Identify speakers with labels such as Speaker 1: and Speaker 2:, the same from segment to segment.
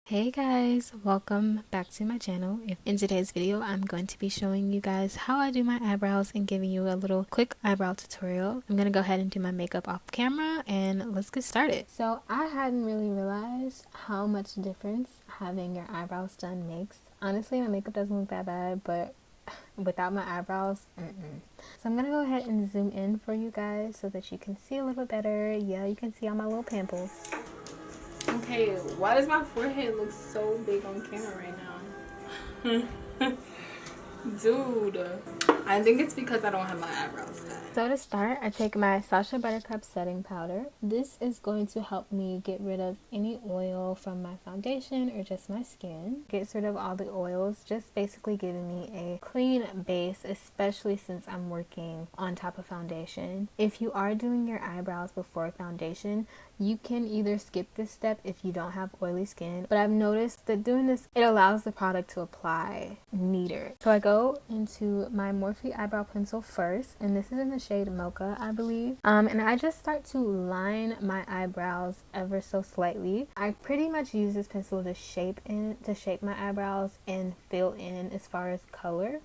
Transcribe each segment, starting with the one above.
Speaker 1: Hey guys, welcome back to my channel. In today's video, I'm going to be showing you guys how I do my eyebrows and giving you a little quick eyebrow tutorial. I'm gonna go ahead and do my makeup off camera and let's get started. So I hadn't really realized how much difference having your eyebrows done makes. Honestly, my makeup doesn't look that bad, but without my eyebrows, So I'm gonna go ahead and zoom in for you guys so that you can see a little better. Yeah, you can see all my little pimples. Okay, why does my forehead look so big on camera right now? Dude, I think it's because I don't have my eyebrows done. So to start, I take my Sacha Buttercup setting powder. This is going to help me get rid of any oil from my foundation or just my skin. Gets rid of all the oils, just basically giving me a clean base, especially since I'm working on top of foundation. If you are doing your eyebrows before foundation, you can either skip this step if you don't have oily skin, but I've noticed that doing this, it allows the product to apply neater. So I go into my Morphe eyebrow pencil first, and this is in the shade Mocha, I believe. And I just start to line my eyebrows ever so slightly. I pretty much use this pencil to shape my eyebrows and fill in as far as color.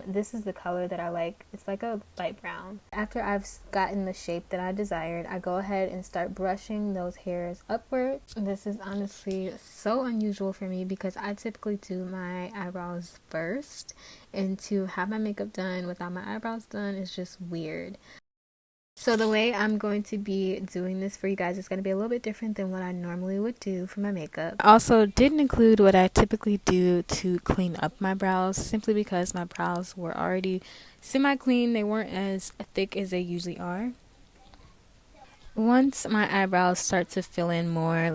Speaker 1: This is the color that I like. It's like a light brown. After I've gotten the shape that I desired, I go ahead and start brushing those hairs upward. This is honestly so unusual for me because I typically do my eyebrows first, and to have my makeup done without my eyebrows done is just weird. So the way I'm going to be doing this for you guys is going to be a little bit different than what I normally would do for my makeup. I also didn't include what I typically do to clean up my brows, simply because my brows were already semi-clean. They weren't as thick as they usually are. Once my eyebrows start to fill in more,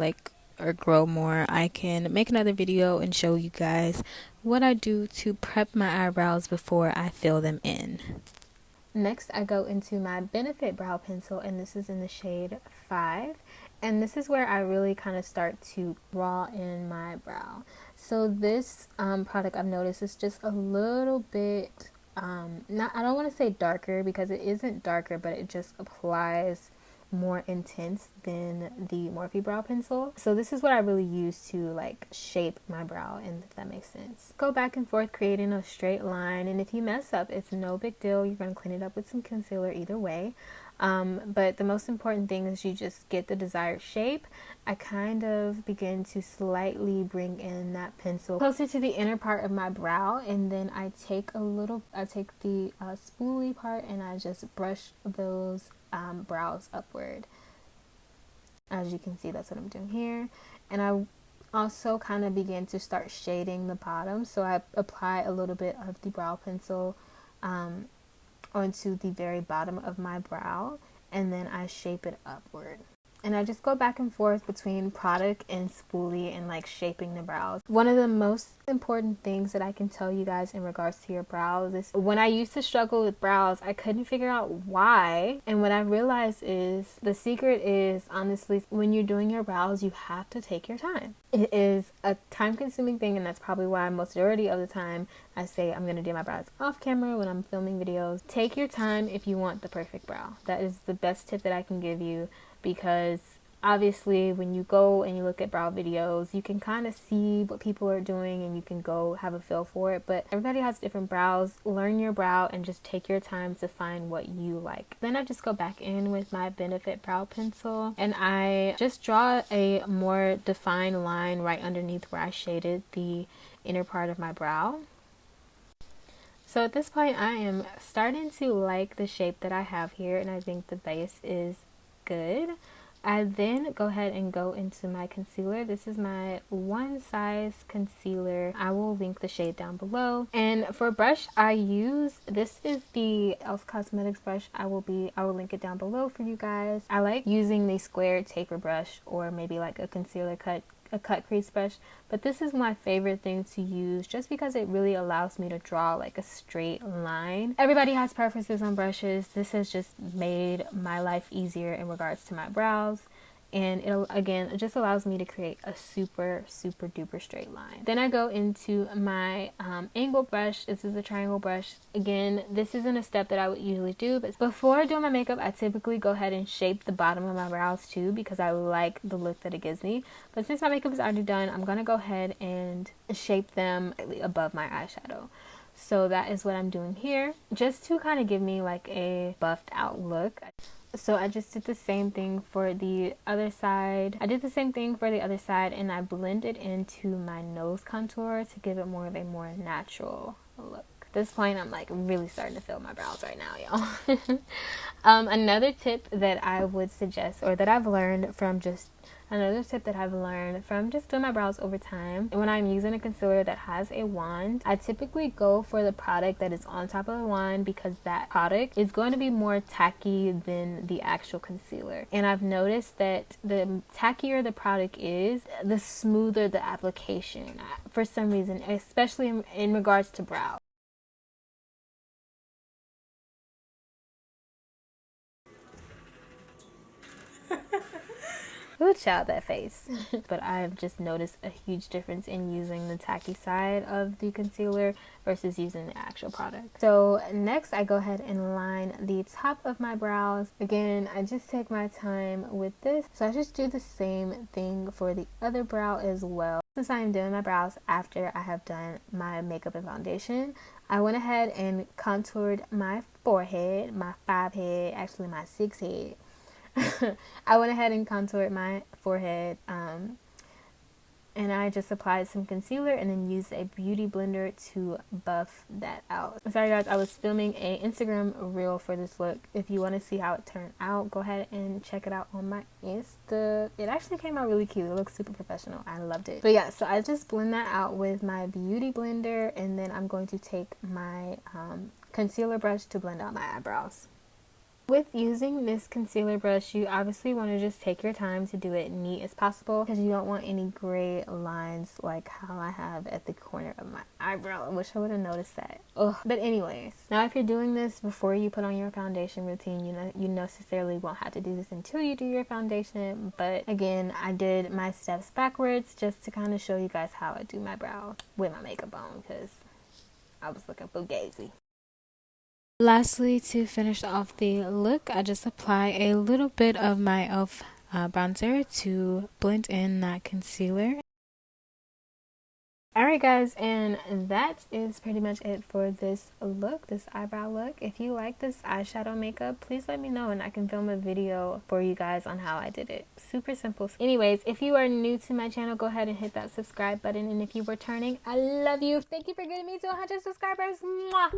Speaker 1: or grow more, I can make another video and show you guys what I do to prep my eyebrows before I fill them in. Next, I go into my Benefit brow pencil, and this is in the shade 5. And this is where I really kind of start to draw in my brow. So this product, I've noticed, is just a little bit, I don't want to say darker because it isn't darker, but it just applies more intense than the Morphe brow pencil. So this is what I really use to like shape my brow, and if that makes sense. Go back and forth creating a straight line, and if you mess up, it's no big deal. You're going to clean it up with some concealer either way. But the most important thing is you just get the desired shape. I kind of begin to slightly bring in that pencil closer to the inner part of my brow, and then I take the spoolie part and I just brush those brows upward. As you can see, that's what I'm doing here. And I also kind of begin to start shading the bottom, so I apply a little bit of the brow pencil onto the very bottom of my brow, and then I shape it upward. And I just go back and forth between product and spoolie and like shaping the brows. One of the most important things that I can tell you guys in regards to your brows is when I used to struggle with brows, I couldn't figure out why. And what I realized is the secret is, honestly, when you're doing your brows, you have to take your time. It is a time-consuming thing, and that's probably why majority of the time I say I'm going to do my brows off camera when I'm filming videos. Take your time if you want the perfect brow. That is the best tip that I can give you, because obviously when you go and you look at brow videos, you can kind of see what people are doing and you can go have a feel for it, but everybody has different brows. Learn your brow and just take your time to find what you like. Then I just go back in with my Benefit brow pencil and I just draw a more defined line right underneath where I shaded the inner part of my brow. So at this point I am starting to like the shape that I have here, and I think the base is good. I then go ahead and go into my concealer. This is my one size concealer. I will link the shade down below. And for brush, this is the e.l.f. Cosmetics brush. I will link it down below for you guys. I like using the square taper brush, or maybe like a cut crease brush, but this is my favorite thing to use just because it really allows me to draw like a straight line. Everybody has preferences on brushes. This has just made my life easier in regards to my brows, and it just allows me to create a super duper straight line. Then I go into my angle brush. This is a triangle brush. Again, this isn't a step that I would usually do, but before doing my makeup, I typically go ahead and shape the bottom of my brows too, because I like the look that it gives me. But since my makeup is already done, I'm gonna go ahead and shape them slightly above my eyeshadow. So that is what I'm doing here, just to kind of give me like a buffed out look. So I just did the same thing for the other side. And I blended into my nose contour to give it more of a more natural look. At this point, I'm like really starting to fill my brows right now, y'all. Another tip that I would suggest, or that I've learned from just doing my brows over time, when I'm using a concealer that has a wand, I typically go for the product that is on top of the wand, because that product is going to be more tacky than the actual concealer. And I've noticed that the tackier the product is, the smoother the application, for some reason, especially in regards to brows. Ooh, child, that face. But I've just noticed a huge difference in using the tacky side of the concealer versus using the actual product. So next, I go ahead and line the top of my brows. Again, I just take my time with this. So I just do the same thing for the other brow as well. Since I am doing my brows after I have done my makeup and foundation, I went ahead and contoured my forehead, my 5 head, actually my 6 head. I went ahead and contoured my forehead, and I just applied some concealer and then used a beauty blender to buff that out. Sorry guys, I was filming a Instagram reel for this look. If you want to see how it turned out, go ahead and check it out on my Insta. It actually came out really cute. It looks super professional. I loved it. But yeah, so I just blend that out with my beauty blender, and then I'm going to take my concealer brush to blend out my eyebrows. With using this concealer brush, you obviously want to just take your time to do it neat as possible, because you don't want any gray lines like how I have at the corner of my eyebrow. I wish I would have noticed that. Ugh. But anyways, now if you're doing this before you put on your foundation routine, you necessarily won't have to do this until you do your foundation. But again, I did my steps backwards just to kind of show you guys how I do my brows with my makeup on, because I was looking fugazi. Lastly, to finish off the look, I just apply a little bit of my e.l.f. bronzer to blend in that concealer. Alright guys, and that is pretty much it for this look, this eyebrow look. If you like this eyeshadow makeup, please let me know and I can film a video for you guys on how I did it. Super simple. Anyways, if you are new to my channel, go ahead and hit that subscribe button. And if you were returning, I love you. Thank you for getting me to 100 subscribers. Mwah!